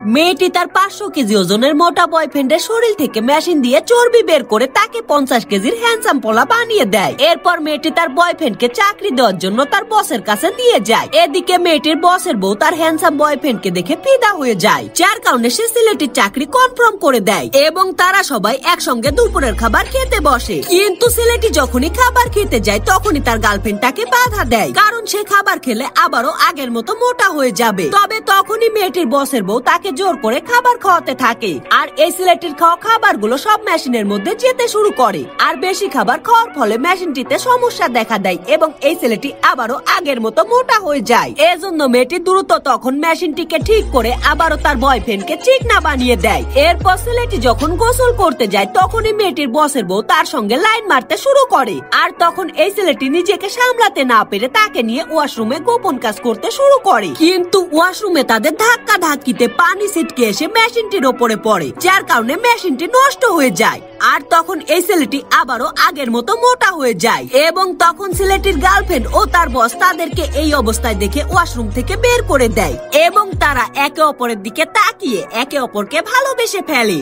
মেয়েটি তার 500 কেজি ওজনের মোটা বয়ফ্রেন্ডের শরীর থেকে মেশিন দিয়ে চর্বি বের করে তাকে 50 কেজির হ্যান্ডসাম পোলা বানিয়ে দেয়। এরপর মেয়েটি তার বয়ফ্রেন্ডকে চাকরি দেওয়ার জন্য তার বসের কাছে নিয়ে যায়। এদিকে মেয়েটির বসের বউ তার হ্যান্ডসাম বয়ফ্রেন্ডকে দেখে ফিদা হয়ে যায়, যার কারণে সে ছেলেটির চাকরি কনফার্ম করে দেয় এবং তারা সবাই একসঙ্গে দুপুরের খাবার খেতে বসে। কিন্তু ছেলেটি যখনই খাবার খেতে যায় তখনই তার গার্লফ্রেন্ড তাকে বাধা দেয়, কারণ সে খাবার খেলে আবারও আগের মতো মোটা হয়ে যাবে। তবে তখনই মেয়েটির বসের বউ তাকে জোর করে খাবার খাওয়াতে থাকে, আর এই ছেলেটির খাওয়া খাবারগুলো সব মেশিনের মধ্যে যেতে শুরু করে। আর বেশি খাবার খাওয়ার ফলে মেশিনটিতে সমস্যা দেখা দেয় এবং এই ছেলেটি আবারও আগের মতো মোটা হয়ে যায়। এজন্য মেয়েটি দ্রুত তখন মেশিনটিকে ঠিক করে আবারও তার বয়ফ্রেন্ডকে চিকনা বানিয়ে দেয়। এরপর ছেলেটি যখন গোসল করতে যায় তখনই মেয়েটির বসের বউ তার সঙ্গে লাইন মারতে শুরু করে, আর তখন এই ছেলেটি নিজেকে সামলাতে না পেরে তাকে নিয়ে ওয়াশরুমে গোপন কাজ করতে শুরু করে। কিন্তু ওয়াশরুমে তাদের ধাক্কা ধাক্কিতে পানি ছিটকে এসে মেশিনটির ওপরে পড়ে, যার কারণে মেশিনটি নষ্ট হয়ে যায়। আর তখন এই ছেলেটি আবারও আগের মতো মোটা হয়ে যায় এবং তখন ছেলেটির গার্লফ্রেন্ড ও তার বস তাদেরকে এই অবস্থায় দেখে ওয়াশরুম থেকে বের করে দেয় এবং তারা একে অপরের দিকে তাকিয়ে একে অপরকে ভালোবেসে ফেলে।